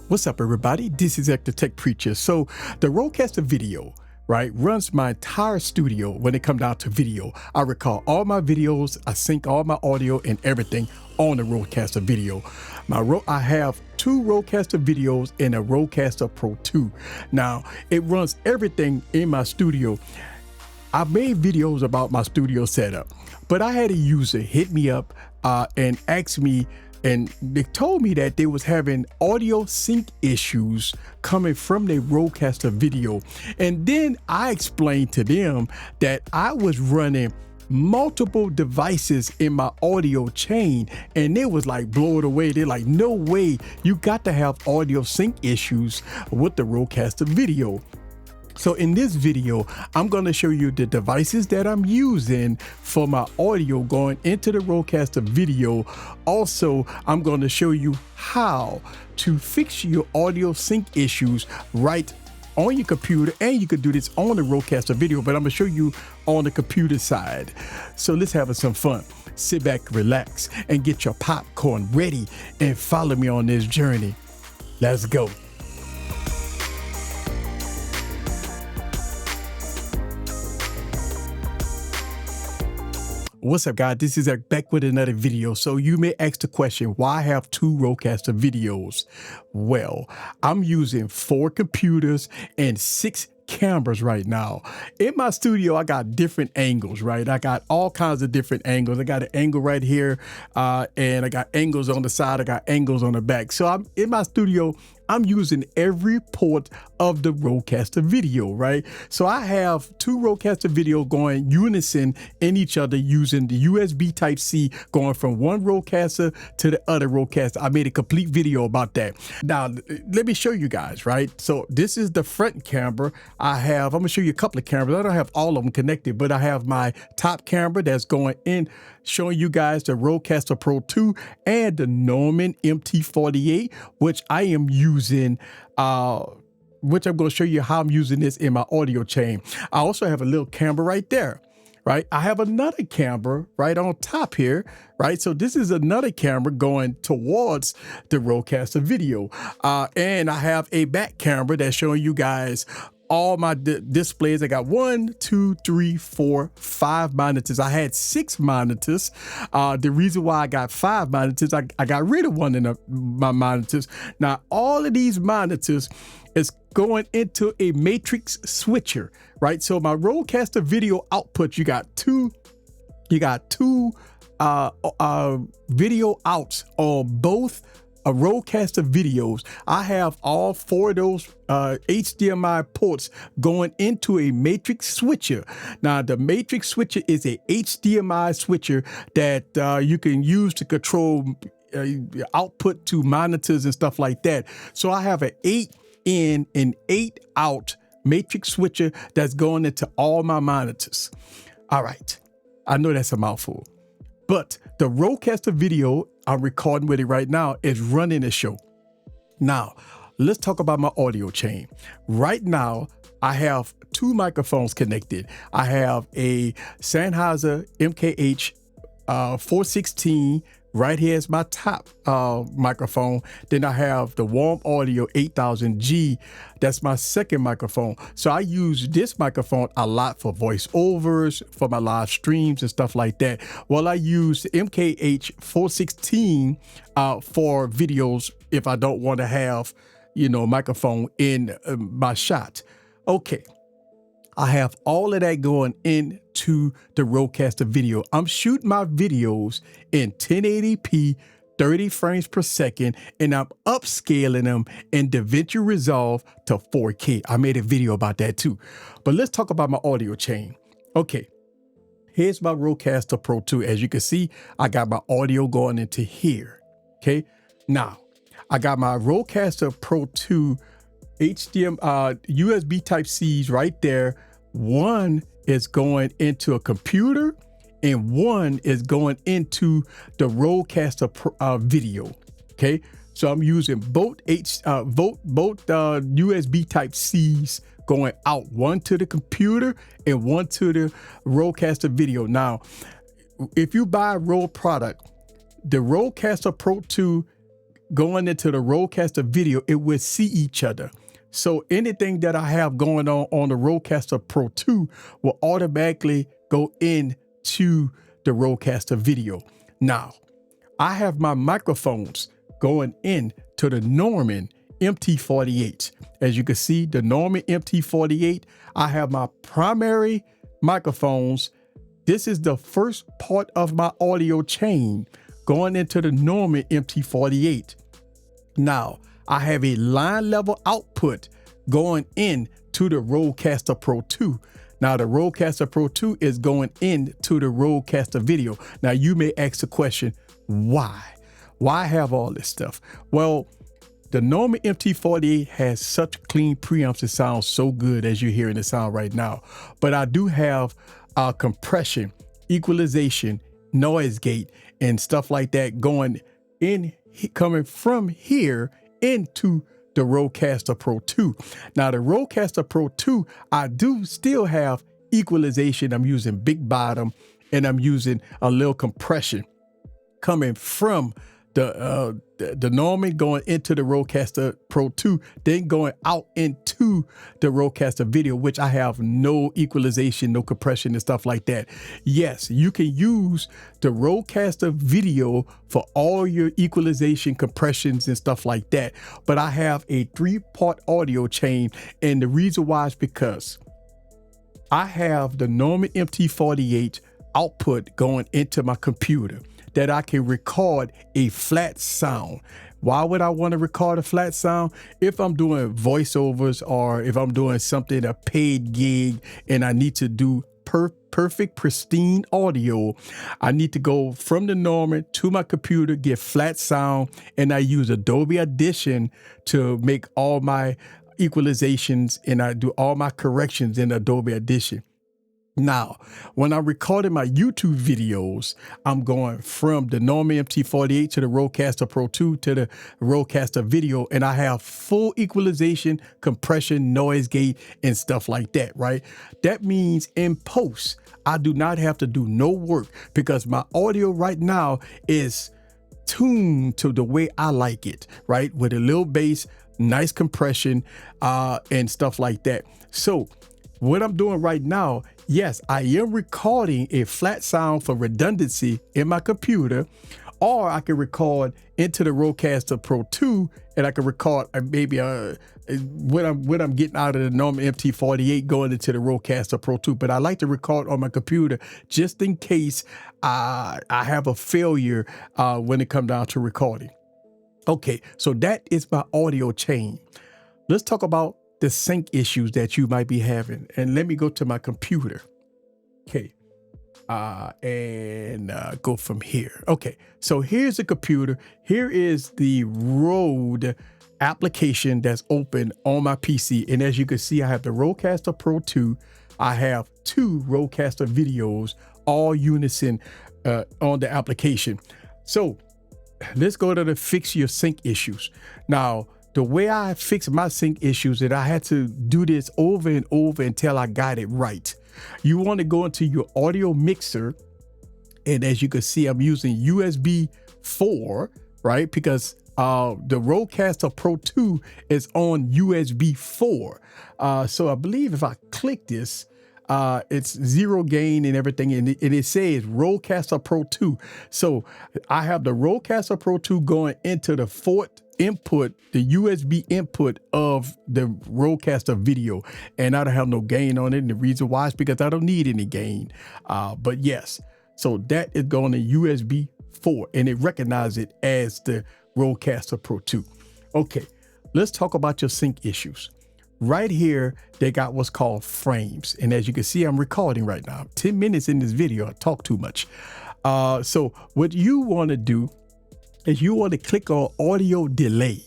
What's up, everybody? This is the Tech Preacher. So the Rodecaster video, right, runs my entire studio when it comes down to video. I record all my videos, I sync all my audio and everything on the Rodecaster video. I have two Rodecaster videos and a Rodecaster Pro 2. Now, it runs everything in my studio. I made videos about my studio setup, but I had a user hit me up and ask me, and they told me that they was having audio sync issues coming from their Rodecaster video. And then I explained to them that I was running multiple devices in my audio chain, and they was like blown away. They're like, no way, you got to have audio sync issues with the Rodecaster video. So in this video, I'm going to show you the devices that I'm using for my audio going into the Rodecaster video. Also, I'm going to show you how to fix your audio sync issues right on your computer, and you can do this on the Rodecaster video, but I'm going to show you on the computer side. So let's have some fun. Sit back, relax, and get your popcorn ready and follow me on this journey. Let's go. What's up, guys? This is Eric back with another video. So you may ask the question, why I have two Rodecaster videos? Well, I'm using 4 computers and 6 cameras right now. In my studio, I got different angles, right? I got all kinds of different angles. I got an angle right here, and I got angles on the side. I got angles on the back. So I'm in my studio, I'm using every port of the Rodecaster video, right? So I have 2 Rodecaster video going unison in each other using the USB Type-C going from one Rodecaster to the other Rodecaster. I made a complete video about that. Now, let me show you guys, right? So this is the front camera. I'm gonna show you a couple of cameras. I don't have all of them connected, but I have my top camera that's going in, showing you guys the Rodecaster Pro 2 and the Norman MT48, which I am using, which I'm going to show you how I'm using this in my audio chain. I also have a little camera right there, right? I have another camera right on top here, right? So this is another camera going towards the Rodecaster video. And I have a back camera that's showing you guys all my displays. I got 1, 2, 3, 4, 5 monitors. I had 6 monitors. The reason why I got 5 monitors, I got rid of one of my monitors. Now, all of these monitors is going into a matrix switcher, right? So my Rodecaster video output, you got two video outs on both Rodecaster videos. I have all 4 of those HDMI ports going into a matrix switcher. Now, the matrix switcher is a HDMI switcher that you can use to control output to monitors and stuff like that. So I have an 8 in and 8 out matrix switcher that's going into all my monitors. All right, I know that's a mouthful, but the Rodecaster video I'm recording with it right now is running the show. Now, let's talk about my audio chain. Right now, I have 2 microphones connected. I have a Sennheiser MKH 416. Right here is my top microphone. Then I have the Warm Audio 8000G. That's my second microphone. So I use this microphone a lot for voiceovers, for my live streams and stuff like that. Well, I use the MKH 416 for videos if I don't want to have, microphone in my shot. Okay. I have all of that going into the Rodecaster video. I'm shooting my videos in 1080p, 30 frames per second, and I'm upscaling them in DaVinci Resolve to 4K. I made a video about that too. But let's talk about my audio chain. Okay, here's my Rodecaster Pro 2. As you can see, I got my audio going into here. Okay, now I got my Rodecaster Pro 2 USB Type-C's right there. One is going into a computer and one is going into the Rodecaster video. Okay, so I'm using both USB Type-C's going out, one to the computer and one to the Rodecaster video. Now, if you buy a Rode product, the Rodecaster Pro 2 going into the Rodecaster video, it will see each other. So anything that I have going on the Rodecaster Pro 2 will automatically go into the Rodecaster video. Now, I have my microphones going in to the Norman MT48. As you can see, the Norman MT48, I have my primary microphones. This is the first part of my audio chain going into the Norman MT48. Now, I have a line level output going in to the Rodecaster Pro 2. Now, the Rodecaster Pro 2 is going into the Rodecaster video. Now, you may ask the question, why? Why have all this stuff? Well, the Norman MT48 has such clean preamps. It sounds so good as you're hearing the sound right now. But I do have compression, equalization, noise gate, and stuff like that going in, coming from here into the Rodecaster Pro 2. Now, the Rodecaster Pro 2, I do still have equalization. I'm using big bottom, and I'm using a little compression coming from the Norman going into the Rodecaster Pro 2, then going out into the Rodecaster video, which I have no equalization, no compression and stuff like that. Yes, you can use the Rodecaster video for all your equalization, compressions and stuff like that. But I have a 3-part audio chain, and the reason why is because I have the Norman MT48 output going into my computer that I can record a flat sound. Why would I want to record a flat sound? If I'm doing voiceovers or if I'm doing something, a paid gig, and I need to do perfect, pristine audio, I need to go from the Norman to my computer, get flat sound, and I use Adobe Audition to make all my equalizations, and I do all my corrections in Adobe Audition. Now, when I'm recording my YouTube videos, I'm going from the Norman MT48 to the Rodecaster Pro 2 to the Rodecaster video, and I have full equalization, compression, noise gate, and stuff like that, right? That means in post, I do not have to do no work because my audio right now is tuned to the way I like it, right? With a little bass, nice compression, and stuff like that. So what I'm doing right now, yes, I am recording a flat sound for redundancy in my computer, or I can record into the Rodecaster Pro 2, and I can record maybe what I'm getting out of the Norman MT48 going into the Rodecaster Pro 2. But I like to record on my computer just in case I have a failure when it comes down to recording. Okay, so that is my audio chain. Let's talk about the sync issues that you might be having. And let me go to my computer. Okay. And go from here. Okay. So here's the computer. Here is the Rode application that's open on my PC. And as you can see, I have the Rodecaster Pro 2. I have 2 Rodecaster videos, all unison on the application. So let's go to the fix your sync issues. Now, the way I fix my sync issues, that I had to do this over and over until I got it right. You want to go into your audio mixer, and as you can see, I'm using USB 4, right? Because the Rodecaster Pro 2 is on USB 4. So I believe if I click this, it's 0 gain and everything, and it says Rodecaster Pro 2. So I have the Rodecaster Pro 2 going into the 4th input, the USB input of the Rodecaster video, and I don't have no gain on it. And the reason why is because I don't need any gain. But yes, so that is going to USB 4, and it recognizes it as the Rodecaster Pro 2. Okay, let's talk about your sync issues. Right here, they got what's called frames. And as you can see, I'm recording right now. 10 minutes in this video, I talk too much. So what you want to do is you want to click on audio delay.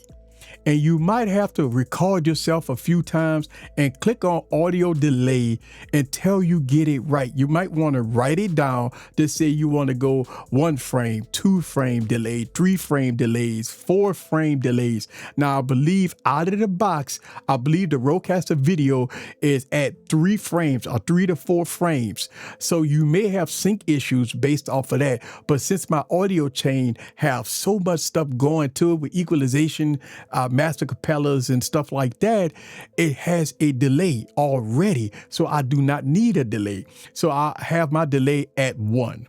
and you might have to record yourself a few times and click on audio delay until you get it right. You might want to write it down to say you want to go 1 frame, 2 frame delay, 3 frame delays, 4 frame delays. Now, I believe out of the box, I believe the Rodecaster video is at 3 frames or 3 to 4 frames. So you may have sync issues based off of that. But since my audio chain have so much stuff going to it with equalization, master capellas and stuff like that, it has a delay already. So I do not need a delay. So I have my delay at 1.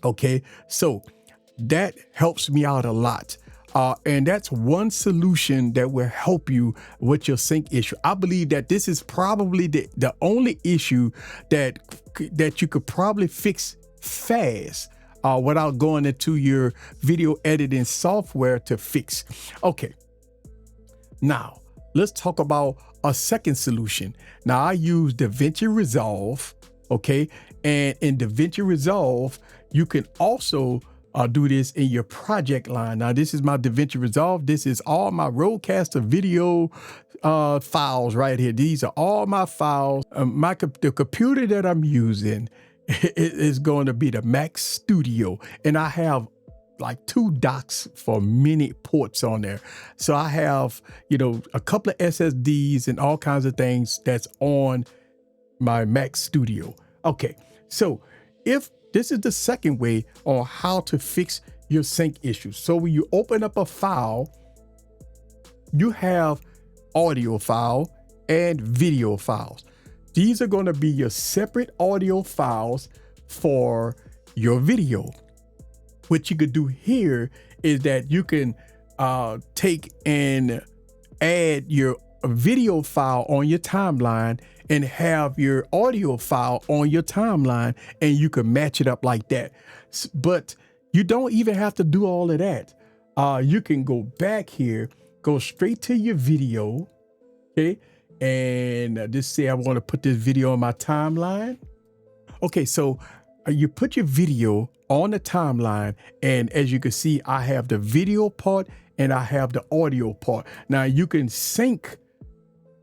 Okay, so that helps me out a lot. And that's one solution that will help you with your sync issue. I believe that this is probably the only issue that you could probably fix fast without going into your video editing software to fix. Okay, now let's talk about a second solution. Now I use DaVinci Resolve, okay? And in DaVinci Resolve, you can also do this in your project line. Now, this is my DaVinci Resolve. This is all my Rodecaster video files right here. These are all my files. The computer that I'm using is going to be the Mac Studio, and I have like 2 docks for many ports on there. So I have, a couple of SSDs and all kinds of things that's on my Mac Studio. Okay, so if this is the second way on how to fix your sync issues. So when you open up a file, you have audio file and video files. These are going to be your separate audio files for your video. What you could do here is that you can take and add your video file on your timeline and have your audio file on your timeline, and you can match it up like that. But you don't even have to do all of that. You can go back here, go straight to your video, okay? And just say I want to put this video on my timeline. Okay, so you put your video on the timeline, and as you can see, I have the video part and I have the audio part. Now you can sync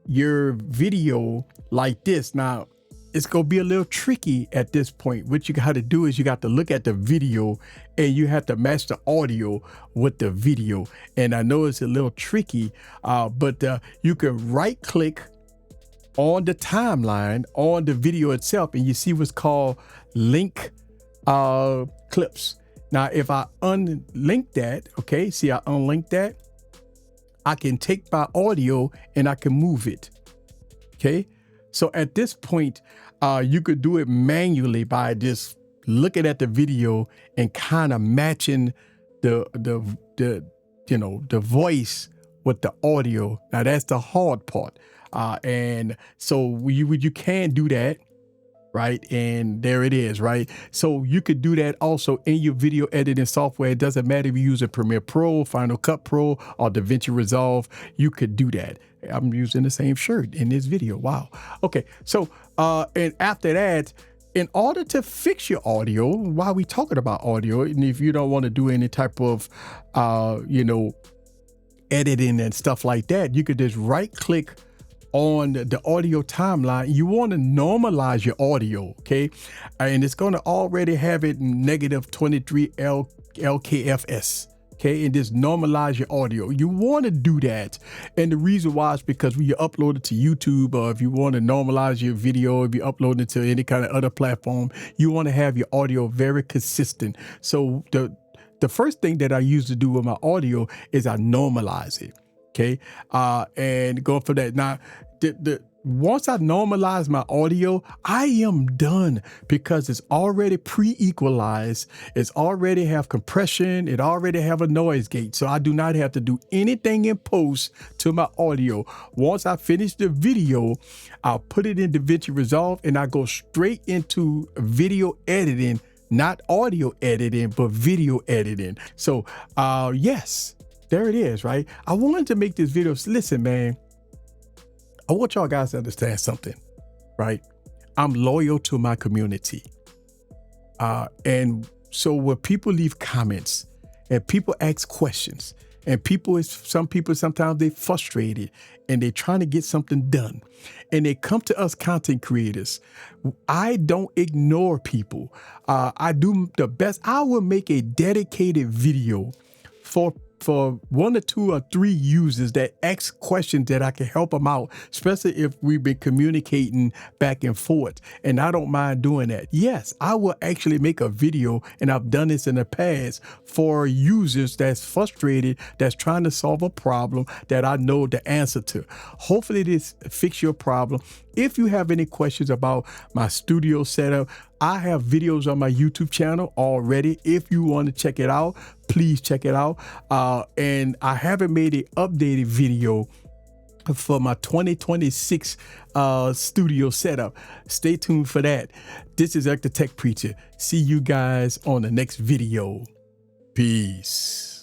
your video like this. Now it's gonna be a little tricky at this point. What you got to do is you got to look at the video and you have to match the audio with the video. And I know it's a little tricky, but you can right click on the timeline on the video itself, and you see what's called link clips. Now, if I unlink that, okay, see, I unlink that, I can take my audio and I can move it. Okay. So at this point, you could do it manually by just looking at the video and kind of matching the voice with the audio. Now that's the hard part. And so you can do that. Right. And there it is. Right. So you could do that also in your video editing software. It doesn't matter if you use a Premiere Pro, Final Cut Pro, or DaVinci Resolve. You could do that. I'm using the same shirt in this video. Wow. Okay. So and after that, in order to fix your audio, while we talking about audio, and if you don't want to do any type of, editing and stuff like that, you could just right click on the audio timeline. You want to normalize your audio, okay? And it's going to already have it -23 LKFS, okay? And just normalize your audio. You want to do that. And the reason why is because when you upload it to YouTube, or if you want to normalize your video, if you upload it to any kind of other platform, you want to have your audio very consistent. So the first thing that I used to do with my audio is I normalize it. Okay. And go for that. Now, once I normalize my audio, I am done because it's already pre-equalized. It's already have compression. It already have a noise gate. So I do not have to do anything in post to my audio. Once I finish the video, I'll put it in DaVinci Resolve and I go straight into video editing, not audio editing, but video editing. So, yes. There it is, right? I wanted to make this video. Listen, man, I want y'all guys to understand something, right? I'm loyal to my community. And so when people leave comments and people ask questions And some people sometimes they frustrated and they're trying to get something done. And they come to us content creators. I don't ignore people. I do the best. I will make a dedicated video for 1 or 2 or 3 users that ask questions that I can help them out, especially if we've been communicating back and forth. And I don't mind doing that. Yes, I will actually make a video, and I've done this in the past, for users that's frustrated, that's trying to solve a problem that I know the answer to. Hopefully this fix your problem. If you have any questions about my studio setup, I have videos on my YouTube channel already. If you want to check it out, please check it out. And I haven't made an updated video for my 2026 studio setup. Stay tuned for that. This is Eric the Tech Preacher. See you guys on the next video. Peace.